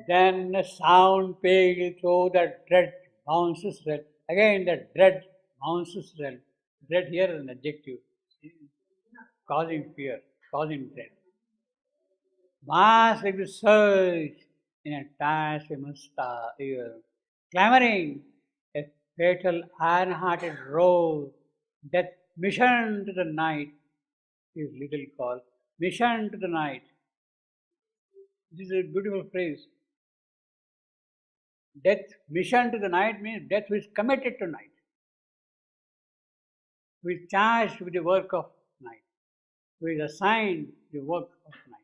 Then the sound pale through the dread bounces red. Again the dread bounces red. Dread here is an adjective, causing fear, causing dread. Mass like the surge in a tiresome ear, clamoring a fatal iron-hearted roar, death mission to the night is little called. Mission to the night. This is a beautiful phrase. Death mission to the night means death who is committed to night, who is charged with the work of night, who is assigned the work of night.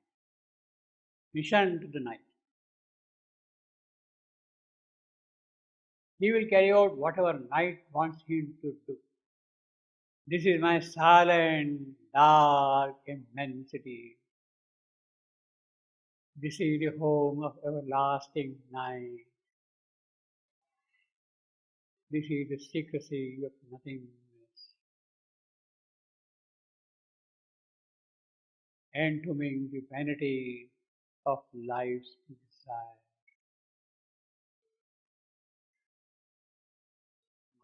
Mission to the night. He will carry out whatever night wants him to do. This is my silent, dark immensity. This is the home of everlasting night. This is the secrecy of nothingness, entombing the vanity of life's desire.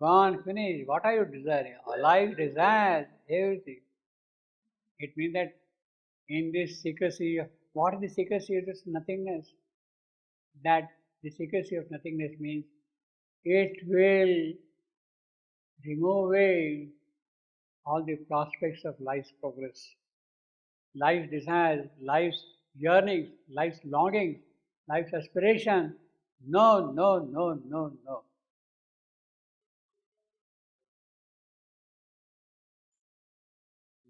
Gone, finished. What are you desiring? Life desires everything. It means that in this secrecy of what is the secrecy of this nothingness? That the secrecy of nothingness means it will remove away all the prospects of life's progress, life's desires, life's yearnings, life's longings, life's aspiration. No, no, no, no, no.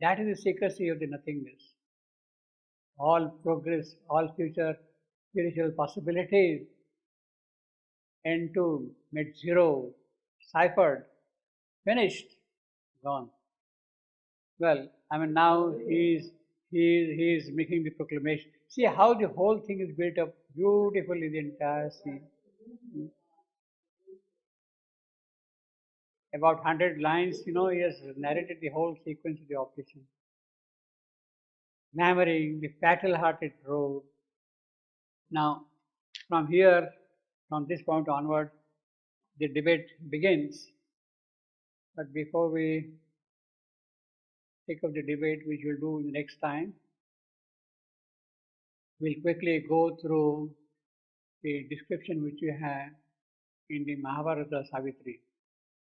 That is the secrecy of the nothingness. All progress, all future spiritual possibilities into mid zero, ciphered, finished, gone. Well, I mean now he is making the proclamation. See how the whole thing is built up beautifully, the entire scene. About 100 lines, he has narrated the whole sequence of the operation. Clamoring, the fatal-hearted road. Now, from here, from this point onward, the debate begins. But before we take up the debate, which we'll do the next time, we'll quickly go through the description which you have in the Mahabharata Savitri,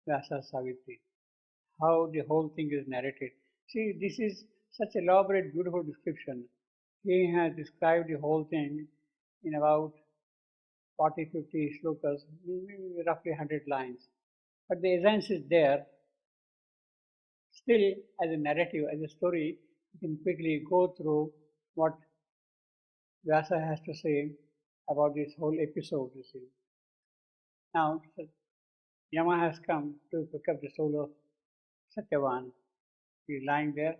Vyasa Savitri, how the whole thing is narrated. See, this is such elaborate, beautiful description. He has described the whole thing in about 40-50 slokas, roughly 100 lines. But the essence is there. Still, as a narrative, as a story, you can quickly go through what Vyasa has to say about this whole episode, you see. Now, Yama has come to pick up the soul of Satyavan. He is lying there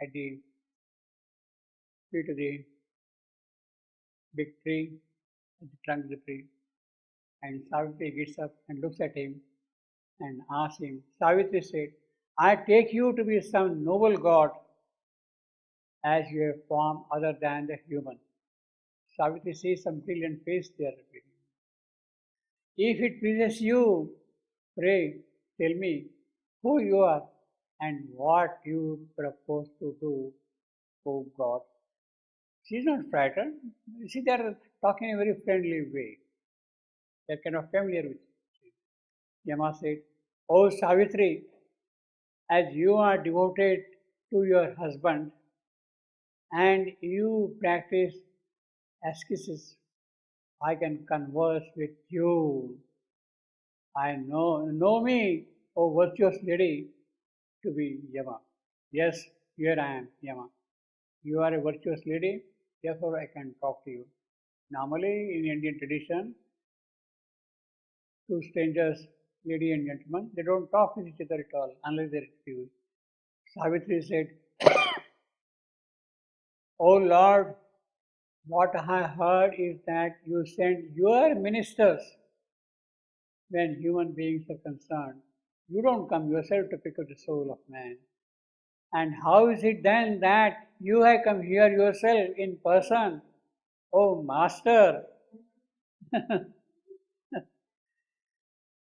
at the feet of the big tree, at the trunk of the tree. And Savitri gets up and looks at him and asks him. Savitri said, I take you to be some noble god as you have form other than the human. Savitri sees some brilliant face there. If it pleases you, pray, tell me who you are and what you propose to do, O God. She is not frightened. See, they are talking in a very friendly way. They are kind of familiar with it. Yama said, O Savitri, as you are devoted to your husband and you practice asceticism, I can converse with you. I know me, O virtuous lady, to be Yama. Yes, here I am, Yama. You are a virtuous lady, therefore I can talk to you. Normally, in Indian tradition, two strangers, lady and gentleman, they don't talk with each other at all unless they are excused. Savitri said, O Lord, what I heard is that you send your ministers when human beings are concerned. You don't come yourself to pick up the soul of man. And how is it then that you have come here yourself in person, Oh, Master! Then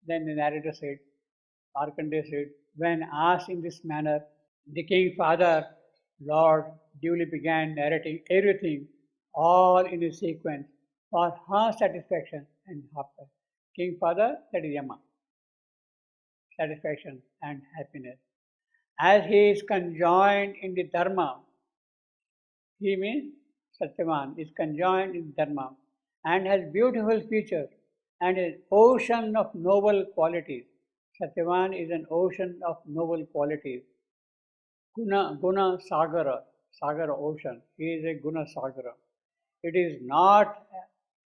the narrator said, Markandeya said, when asked in this manner, the king father, Lord, duly began narrating everything, all in a sequence, for her satisfaction and happiness. King father, that is Yama, satisfaction and happiness. As he is conjoined in the Dharma, he means Satyavan is conjoined in Dharma and has beautiful features and an ocean of noble qualities. Satyavan is an ocean of noble qualities. Guna Sagara, Sagara ocean. He is a Guna Sagara. It is not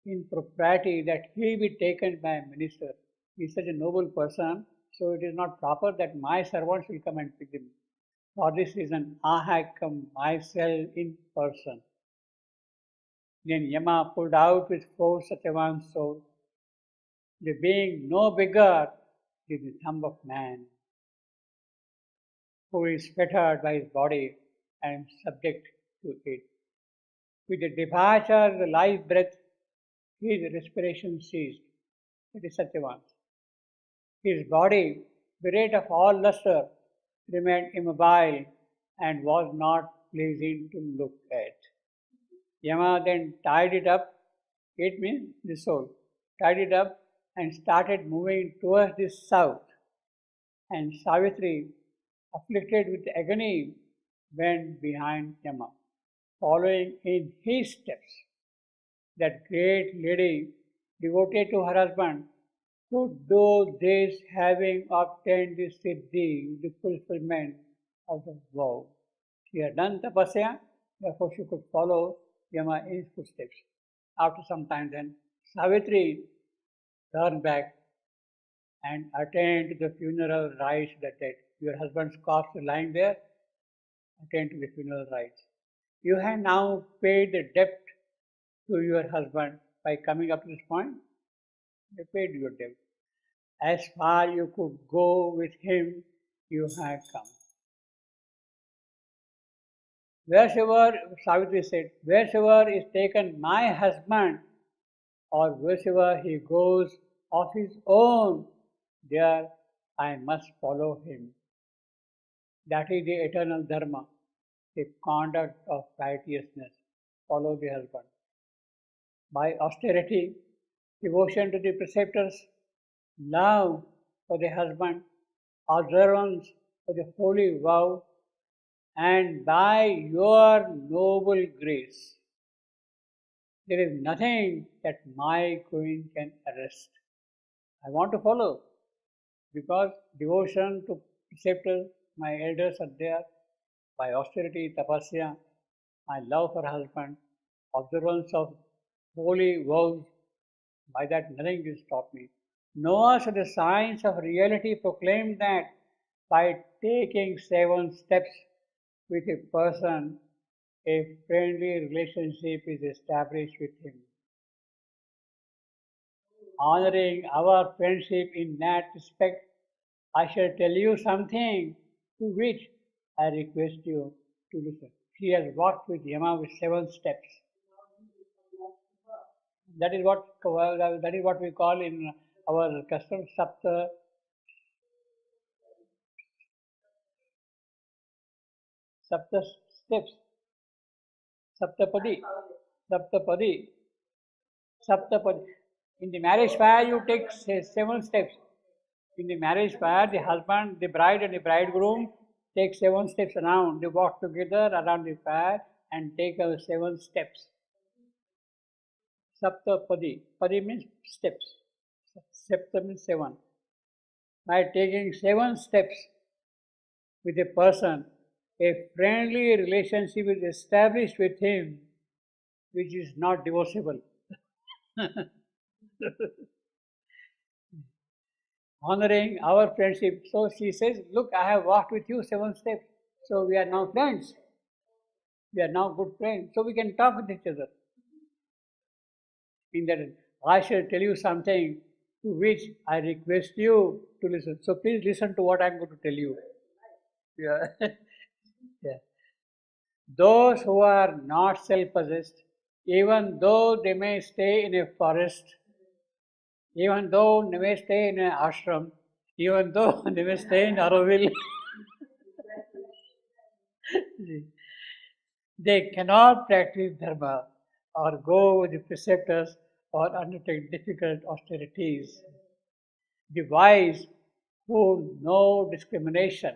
in propriety that he be taken by a minister. He is such a noble person, so it is not proper that my servants will come and pick him. For this reason, I have come myself in person. Then Yama pulled out with force Satyavan's soul, the being no bigger than the thumb of man, who is fettered by his body and subject to it. With the departure of the life breath, his respiration ceased. It is Satyavan. His body, bereft of all luster, remained immobile and was not pleasing to look at. Yama then tied it up, it means the soul, tied it up and started moving towards the south. And Savitri, afflicted with agony, went behind Yama, following in his steps. That great lady, devoted to her husband, could do this having obtained the siddhi, the fulfillment of the vow. She had done tapasya, therefore she could follow Yama in his footsteps. After some time then, Savitri turned back and attend to the funeral rites that day. Your husband's corpse is lying there, attend to the funeral rites. You have now paid the debt to your husband by coming up to this point. You paid your debt. As far you could go with him, you have come. Wheresoever, Savitri said, wheresoever is taken my husband, or wheresoever he goes of his own, there I must follow him. That is the eternal dharma, the conduct of righteousness. Follow the husband. By austerity, devotion to the preceptors, love for the husband, observance for the holy vow, and by your noble grace, there is nothing that my queen can arrest. I want to follow because devotion to preceptors, my elders are there, by austerity, tapasya, my love for husband, observance of holy vows, by that nothing will stop me. Nor should the science of reality proclaim that by taking 7 steps with a person, a friendly relationship is established with him. Honoring our friendship in that respect, I shall tell you something to which I request you to listen. He has walked with Yama with 7 steps. That is what we call in our custom sapta steps, saptapadi, saptapadi, saptapadi. In the marriage fire, you take 7 steps. In the marriage fire, the husband, the bride, and the bridegroom take 7 steps around. They walk together around the fire and take 7 steps. Saptapadi. Padi means steps. Sapta means 7. By taking 7 steps with a person, a friendly relationship is established with him, which is not divorceable. Honoring our friendship. So she says, look, I have walked with you 7 steps. So we are now friends. We are now good friends. So we can talk with each other. In that, I shall tell you something to which I request you to listen. So please listen to what I am going to tell you. Yeah. Yeah. Those who are not self-possessed even though they may stay in a forest, even though they may stay in an ashram, even though they may stay in Auroville, they cannot practice dharma or go with the preceptors or undertake difficult austerities. The wise who know discrimination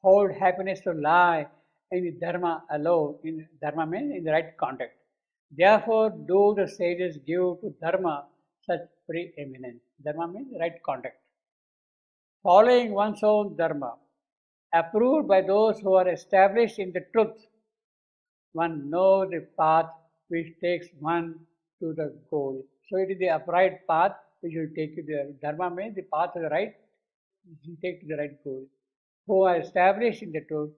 hold happiness to lie in the dharma alone. In dharma means in the right conduct. Therefore, do the sages give to dharma such preeminence. Dharma means right conduct. Following one's own dharma, approved by those who are established in the truth, one knows the path which takes one to the goal. So it is the upright path which will take you there. Dharma means the path to the right, which will take to the right goal. Who are established in the truth,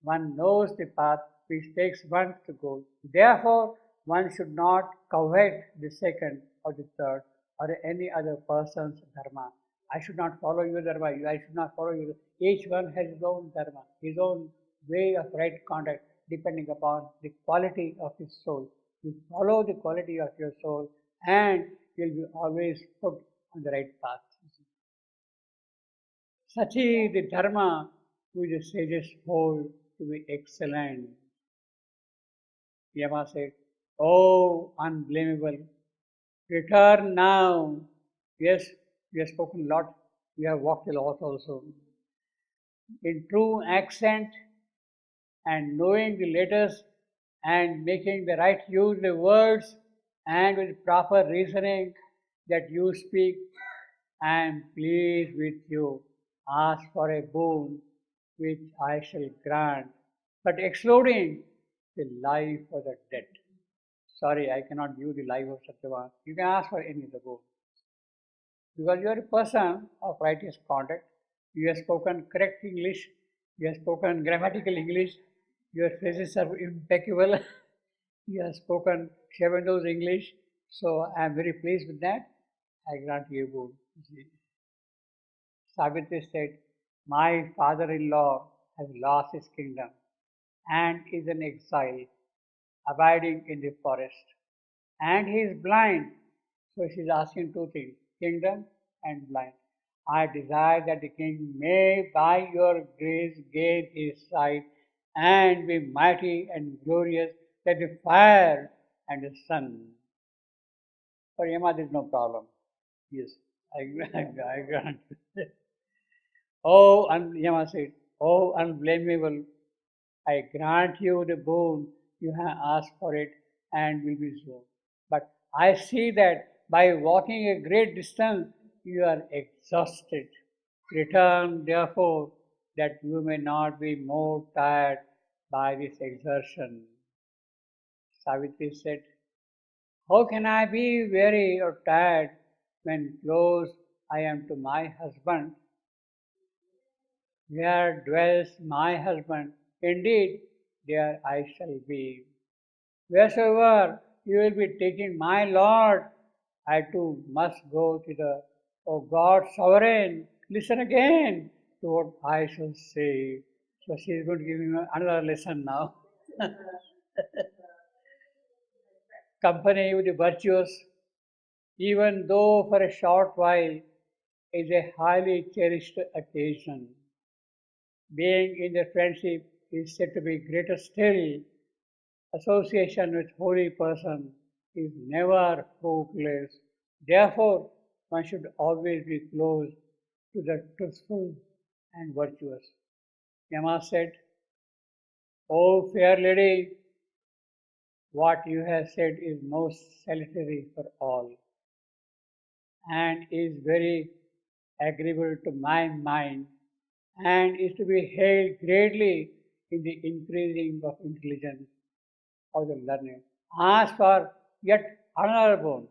one knows the path which takes one to goal. Therefore, one should not covet the second or the third or any other person's dharma. I should not follow your dharma, I should not follow your. Each one has his own dharma, his own way of right conduct, depending upon the quality of his soul. You follow the quality of your soul and you'll be always put on the right path. Such is the dharma which the sages hold to be excellent. Yama said, "Oh, unblameable, return now." Yes, we have spoken a lot, we have walked a lot also. In true accent and knowing the letters and making the right use of the words and with proper reasoning that you speak, I am pleased with you. Ask for a boon which I shall grant, but excluding the life of the dead. Sorry, I cannot give the life of Satyavan. You can ask for any of the boon. Because you are a person of righteous conduct, you have spoken correct English, you have spoken grammatical English, your phrases are impeccable, you have spoken Shevando's English, so I am very pleased with that. I grant you a boon. Savitri said, my father-in-law has lost his kingdom and is an exile, abiding in the forest. And he is blind. So she is asking two things, kingdom and blind. I desire that the king may by your grace gain his sight and be mighty and glorious like the fire and the sun. For Yama there is no problem. Yes, I grant. Oh, Yama said, oh unblameable, I grant you the boon you have asked for it and will be so. But I see that by walking a great distance you are exhausted. Return therefore that you may not be more tired by this exertion. Savitri said, how can I be weary or tired when close I am to my husband? Where dwells my husband? Indeed, there I shall be. Wheresoever you will be taking my Lord, I too must go thither. O God sovereign, listen again to what I shall say. So she is going to give me another lesson now. Company with the virtuous, even though for a short while, is a highly cherished occasion. Being in the friendship is said to be greater still. Association with holy person is never fruitless. Therefore, one should always be close to the truthful and virtuous. Yama said, O fair lady, what you have said is most salutary for all and is very agreeable to my mind and is to be held greatly in the increasing of intelligence of the learned. Ask for yet another boon,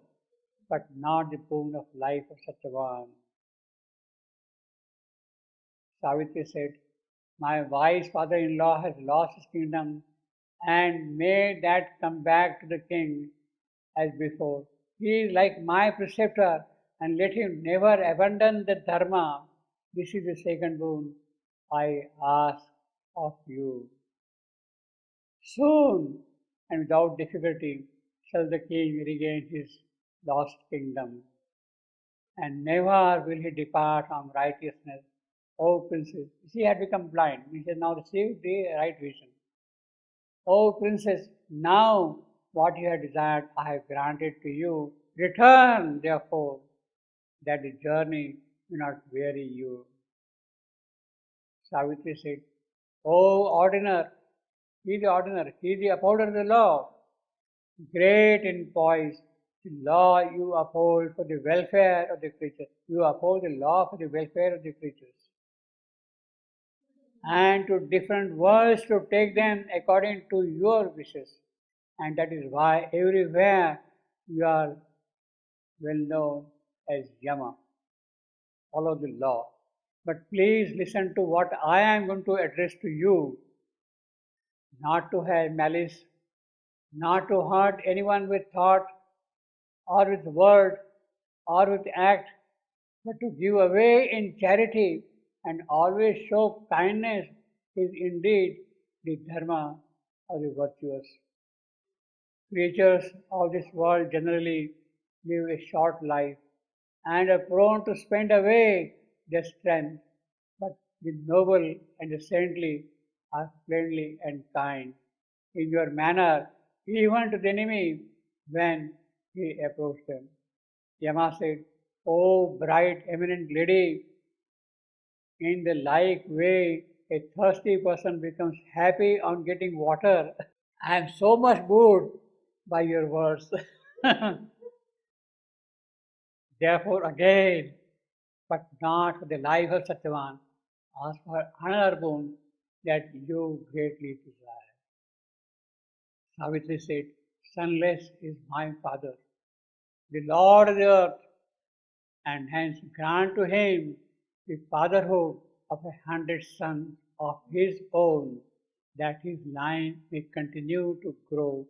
but not the boon of life of such a one. Savitri said, my wise father-in-law has lost his kingdom and may that come back to the king as before. He is like my preceptor and let him never abandon the dharma. This is the second boon I ask of you. Soon and without difficulty shall the king regain his lost kingdom, and never will he depart from righteousness. O princess, she had become blind, he has now received the right vision. O princess, now what you have desired I have granted to you. Return, therefore, that the journey may not weary you. Savitri said, O ordiner, he is the upholder of the law, great in poise. The law you uphold for the welfare of the creatures. You uphold the law for the welfare of the creatures. And to different worlds to take them according to your wishes. And that is why everywhere you are well known as Yama. Follow the law. But please listen to what I am going to address to you. Not to have malice, not to hurt anyone with thought or with word or with act, but to give away in charity and always show kindness is indeed the dharma of the virtuous. Creatures of this world generally live a short life and are prone to spend away their strength, but the noble and the saintly are friendly and kind in your manner, even to the enemy when he approached them. Yama said, O bright, eminent lady, in the like way a thirsty person becomes happy on getting water. I am so much moved by your words. Therefore, again, but not for the life of Satyavan, ask for another boon that you greatly desire. Savitri said, Sunless is my father, the Lord of the earth, and hence grant to him the fatherhood of 100 sons of his own, that his line may continue to grow.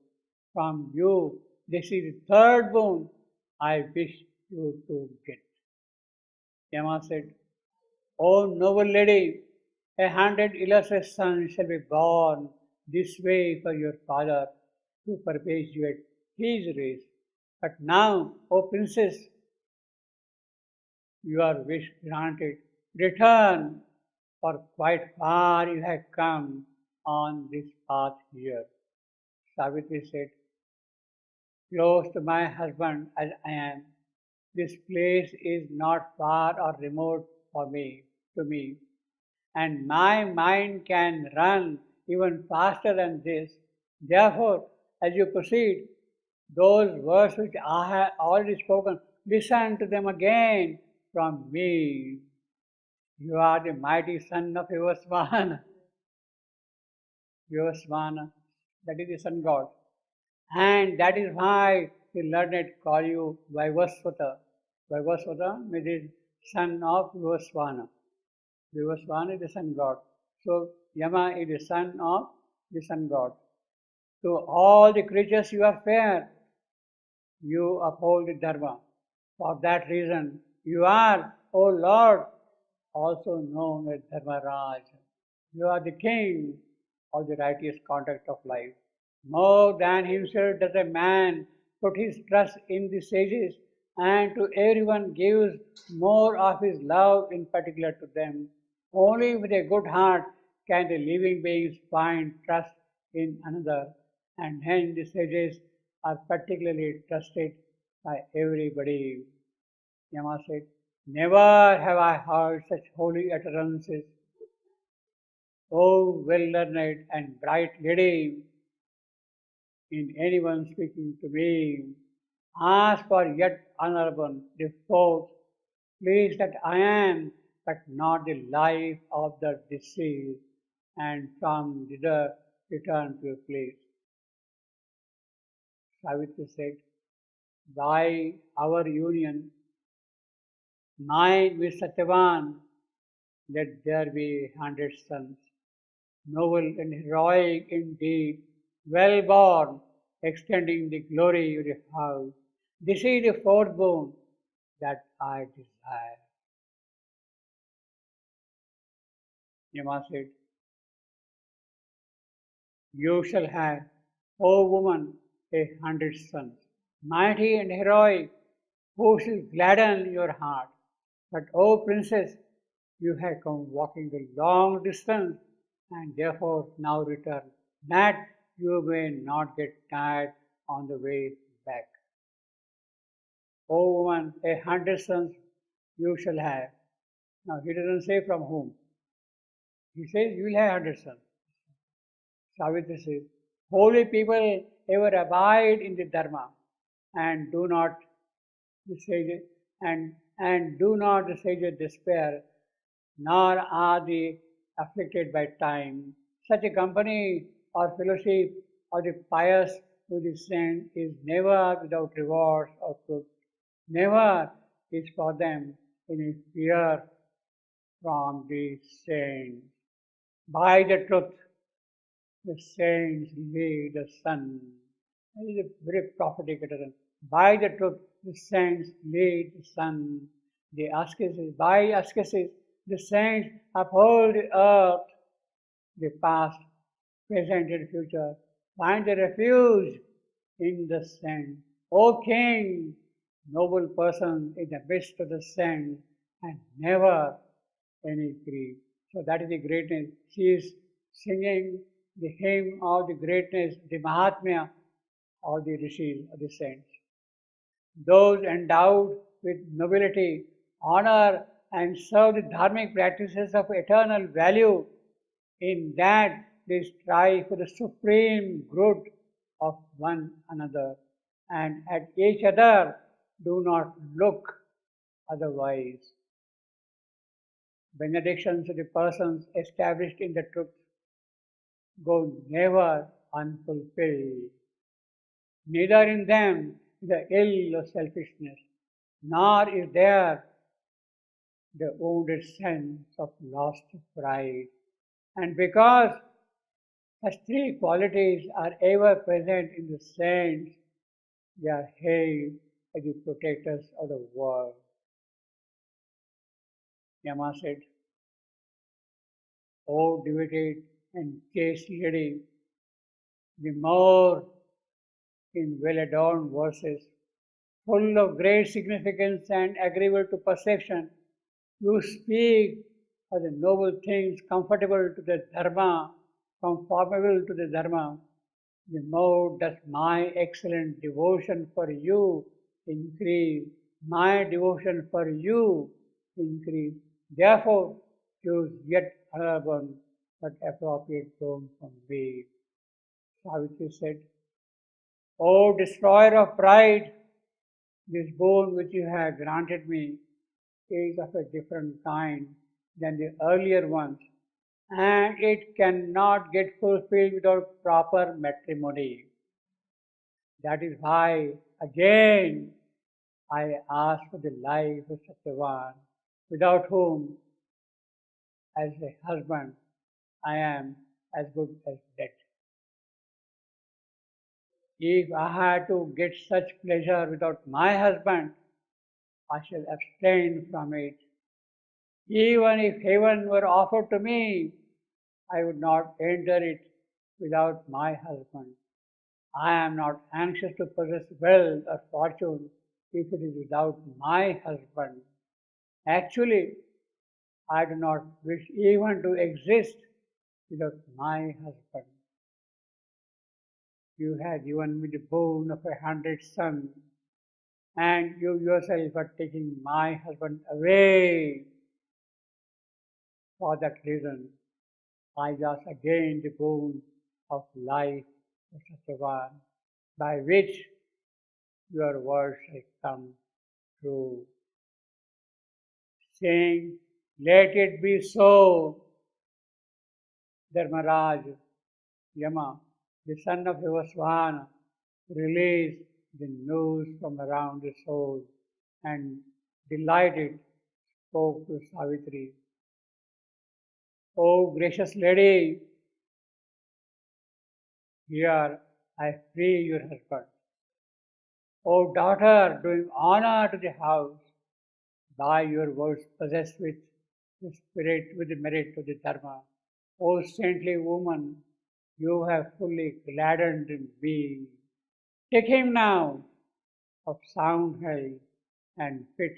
From you, this is the third boon I wish you to get. Yama said, O noble lady, 100 illustrious sons shall be born this way for your father to perpetuate his race. But now, O princess, your wish granted. Return, for quite far you have come on this path here. Savitri said, Close to my husband as I am, this place is not far or remote for me, to me, and my mind can run even faster than this. Therefore, as you proceed, those words which I have already spoken, listen to them again from me. You are the mighty son of Vivasvana. Vivasvana, that is the sun god. And that is why the learned call you Vaivasvata. Vaivasvata means the son of Vivasvana. Vivasvana is the sun god. So Yama is the son of the sun god. To all the creatures you are fair, you uphold the dharma. For that reason, you are, O Lord, also known as Dharmaraj. You are the king of the righteous conduct of life. More than himself does a man put his trust in the sages, and to everyone gives more of his love in particular to them. Only with a good heart can the living beings find trust in another, and hence the sages are particularly trusted by everybody. Yama said, Never have I heard such holy utterances. O well learned and bright lady, in anyone speaking to me, ask for yet another one, the fourth, please that I am, but not the life of the deceased, and from thither return to your place. Savitri said, by our union, mine with Satyavan, let there be 100 sons, noble and heroic indeed, well born, extending the glory of the house. This is the fourth boon that I desire. Yama said, You shall have O woman, 100 sons, mighty and heroic, who shall gladden your heart. But, O princess, you have come walking a long distance, and therefore now return, that you may not get tired on the way back. O woman, 100 sons you shall have. Now he doesn't say from whom. He says you will have 100 sons. Savitri says, holy people ever abide in the Dharma and do not the sages and do not the sages despair, nor are they afflicted by time. Such a company or fellowship of the pious with the saint is never without rewards or fruit. Never is for them any fear from the saints. By the truth, the saints lead the sun. That is a very prophetic utterance. By the truth, the saints lead the sun. The ascetics, by ascetics, the saints uphold the earth. The past, present, and future find a refuge in the saints. O King, noble person in the midst of the saints, and never any grief. So that is the greatness. She is singing the hymn of the greatness, the Mahatmya of the rishis, of the saints. Those endowed with nobility, honor, and serve the dharmic practices of eternal value, in that they strive for the supreme good of one another, and at each other do not look otherwise. Benedictions of the persons established in the truth go never unfulfilled. Neither in them is the ill of selfishness, nor is there the wounded sense of lost pride. And because such three qualities are ever present in the saints, they are hailed as the protectors of the world. Yama said, O devoted and chaste lady, the more in well adorned verses, full of great significance and agreeable to perception, you speak of the noble things comfortable to the Dharma, conformable to the Dharma, the more does my excellent devotion for you increase. My devotion for you increase. Therefore, choose yet another one, but appropriate tone from me. Savitri said, O destroyer of pride, this boon which you have granted me is of a different kind than the earlier ones, and it cannot get fulfilled without proper matrimony. That is why, again, I ask for the life of such a one, without whom, as a husband, I am as good as dead. If I had to get such pleasure without my husband, I shall abstain from it. Even if heaven were offered to me, I would not enter it without my husband. I am not anxious to possess wealth or fortune if it is without my husband. Actually, I do not wish even to exist without my husband. You have given me the boon of 100 sons, and you yourself are taking my husband away. For that reason, I ask again the boon of life of such a one, by which your words shall come true. Saying, let it be so, Dharmaraj, Yama, the son of Vivasvana, released the news from around the soul and delighted spoke to Savitri. O gracious lady, here I free your husband. O daughter, doing honor to the house, by your words possessed with the spirit, with the merit of the Dharma. O saintly woman, You have fully gladdened me. Take him now, of sound health and fit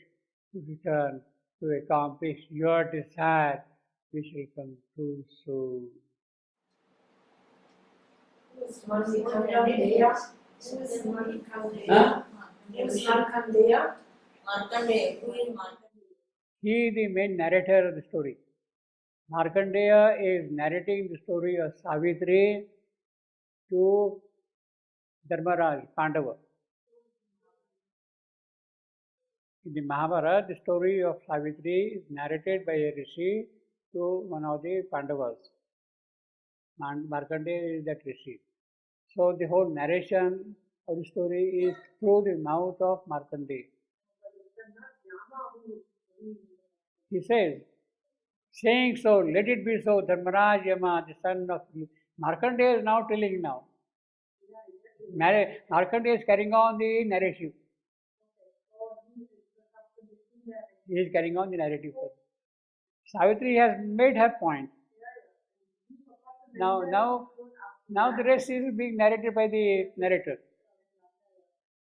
to return to accomplish your desire, which will come true soon. Huh? He is the main narrator of the story. Markandeya is narrating the story of Savitri to Dharmaraj, Pandava. In the Mahabharata, the story of Savitri is narrated by a rishi to one of the Pandavas. Markandeya is that rishi. So the whole narration of the story is through the mouth of Markandeya. He says, saying so, let it be so, Dharmaraj Yama, the son of Markandeya is now telling now. Markandeya is carrying on the narrative. He is carrying on the narrative. Savitri has made her point. Now the rest is being narrated by the narrator.